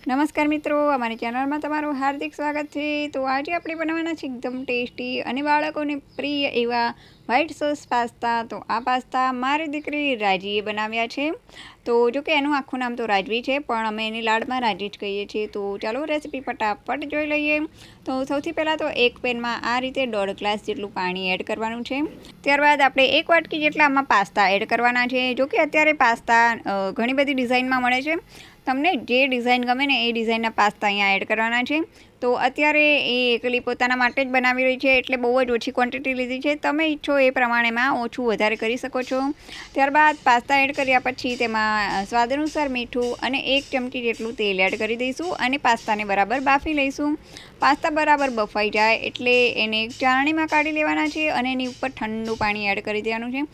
નમસ્કાર મિત્રો, અમારી ચેનલમાં તમારું હાર્દિક સ્વાગત છે। તો આજે આપણે બનાવવાના છે એકદમ ટેસ્ટી અને બાળકોને પ્રિય એવા વ્હાઈટ સોસ પાસ્તા। તો આ પાસ્તા મારી દીકરી રાજીએ બનાવ્યા છે। તો જો કે એનું આખું નામ તો રાજવી છે, પણ અમે એની લાડમાં રાજી જ કહીએ છીએ। તો ચાલો રેસીપી ફટાફટ જોઈ લઈએ। તો સૌથી પહેલાં તો એક પેનમાં આ રીતે 1.5 ગ્લાસ જેટલું પાણી એડ કરવાનું છે। ત્યારબાદ આપણે 1 વાટકી જેટલા આમાં પાસ્તા એડ કરવાના છે। જો કે અત્યારે પાસ્તા ઘણી બધી ડિઝાઇનમાં મળે છે, તમને જે ડિઝાઇન ગમે ને એ ડિઝાઇનના પાસ્તા અહીંયા એડ કરવાના છે। તો અત્યારે એ એકલી પોતાના માટે જ બનાવી રહી છે, એટલે બહુ જ ઓછી ક્વોન્ટિટી લીધી છે। તમે ઈચ્છો એ પ્રમાણેમાં ઓછું વધારે કરી શકો છો। ત્યારબાદ પાસ્તા એડ કર્યા પછી તેમાં સ્વાદ અનુસાર મીઠું અને 1 ચમચી જેટલું તેલ એડ કરી દઈશું અને પાસ્તાને બરાબર બાફી લઈશું। પાસ્તા બરાબર બફાઈ જાય એટલે એને એક ચાળણીમાં કાઢી લેવાના છે અને એની ઉપર ઠંડુ પાણી એડ કરી દેવાનું છે,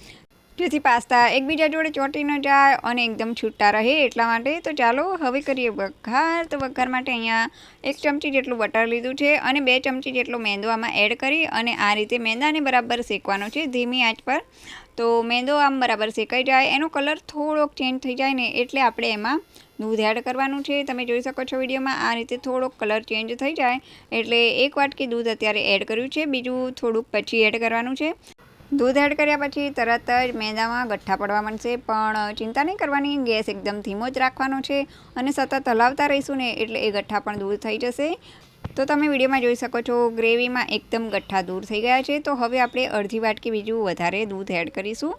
જેથી પાસ્તા એકબીજા જોડે ચોંટી ન જાય અને એકદમ છૂટા રહે એટલા માટે। તો ચાલો હવે કરીએ વઘાર। તો વઘાર માટે અહીંયા 1 ચમચી જેટલું બટર લીધું છે અને 2 ચમચી જેટલો મેંદો આમાં એડ કરી અને આ રીતે મેંદાને બરાબર શેકવાનો છે ધીમી આંચ પર। તો મેંદો આમ બરાબર શેકાઈ જાય, એનો કલર થોડોક ચેન્જ થઈ જાય ને એટલે આપણે એમાં દૂધ એડ કરવાનું છે। તમે જોઈ શકો છો વિડીયોમાં, આ રીતે થોડોક કલર ચેન્જ થઈ જાય એટલે 1 વાટકી દૂધ અત્યારે એડ કર્યું છે, બીજું થોડુંક પછી એડ કરવાનું છે। દૂધ એડ કર્યા પછી તરત જ મેંદામાં ગઠ્ઠા પડવા માંડશે, પણ ચિંતા નહીં કરવાની, ગેસ એકદમ ધીમો જ રાખવાનો છે અને સતત હલાવતા રહીશું ને એટલે એ ગઠ્ઠા પણ દૂર થઈ જશે। તો તમે વિડીયોમાં જોઈ શકો છો ગ્રેવીમાં એકદમ ગઠ્ઠા દૂર થઈ ગયા છે। તો હવે આપણે અડધી વાટકી બીજું વધારે દૂધ એડ કરીશું।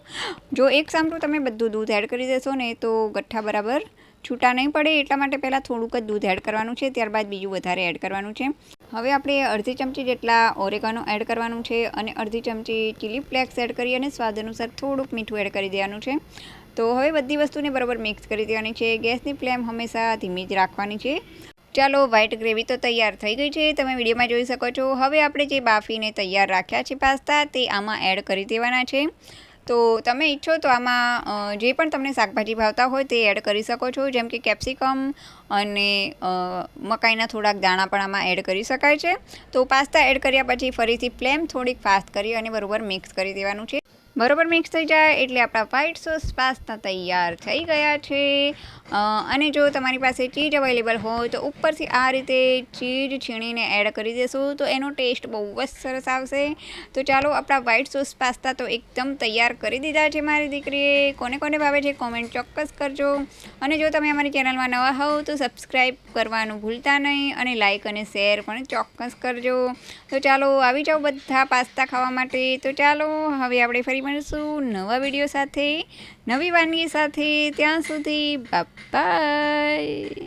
જો એક સામટું તમે બધું દૂધ એડ કરી દેશો ને તો ગઠ્ઠા બરાબર છૂટા નહીં પડે, એટલા માટે પહેલાં થોડુંક જ દૂધ એડ કરવાનું છે, ત્યારબાદ બીજું વધારે એડ કરવાનું છે। હવે આપણે અડધી ચમચી જેટલા ઓરેગાનો એડ કરવાનું છે અને અડધી ચમચી ચીલી ફ્લેક્સ એડ કરી અને સ્વાદ અનુસાર થોડુંક મીઠું એડ કરી દેવાનું છે। તો હવે બધી વસ્તુને બરાબર મિક્સ કરી દેવાની છે। ગેસની ફ્લેમ હંમેશા ધીમી જ રાખવાની છે। ચાલો, વ્હાઈટ ગ્રેવી તો તૈયાર થઈ ગઈ છે, તમે વિડીયોમાં જોઈ શકો છો। હવે આપણે જે બાફીને તૈયાર રાખ્યા છે પાસ્તા, તે આમાં એડ કરી દેવાના છે। તો તમે ઈચ્છો તો આમાં જે પણ તમને શાકભાજી ભાવતા હોય તે એડ કરી શકો છો, જેમ કે કેપ્સિકમ અને મકાઈના થોડાક દાણા પણ આમાં એડ કરી શકાય છે। તો પાસ્તા એડ કર્યા પછી ફરીથી ફ્લેમ થોડીક ફાસ્ટ કરી અને બરાબર મિક્સ કરી દેવાનું છે। બરાબર મિક્સ થઈ જાય એટલે આપણા વ્હાઈટ સોસ પાસ્તા તૈયાર થઈ ગયા છે। અને જો તમારી પાસે ચીઝ અવેલેબલ હોય તો ઉપરથી આ રીતે ચીઝ છીણીને એડ કરી દેશો તો એનો ટેસ્ટ બહુ જ સરસ આવશે। તો ચાલો, આપણા વ્હાઈટ સોસ પાસ્તા તો એકદમ તૈયાર કરી દીધા છે મારી દીકરીએ। કોને કોને ભાવે છે કોમેન્ટ ચોક્કસ કરજો, અને જો તમે અમારી ચેનલમાં નવા હોવ તો સબસ્ક્રાઈબ કરવાનું ભૂલતા નહીં અને લાઇક અને શેર પણ ચોક્કસ કરજો। તો ચાલો, આવી જાઓ બધા પાસ્તા ખાવા માટે। તો ચાલો, હવે આપણે ફરી મળીશું નવા વિડીયો સાથે, નવી વાનગી સાથે। ત્યાં સુધી બાય બાય।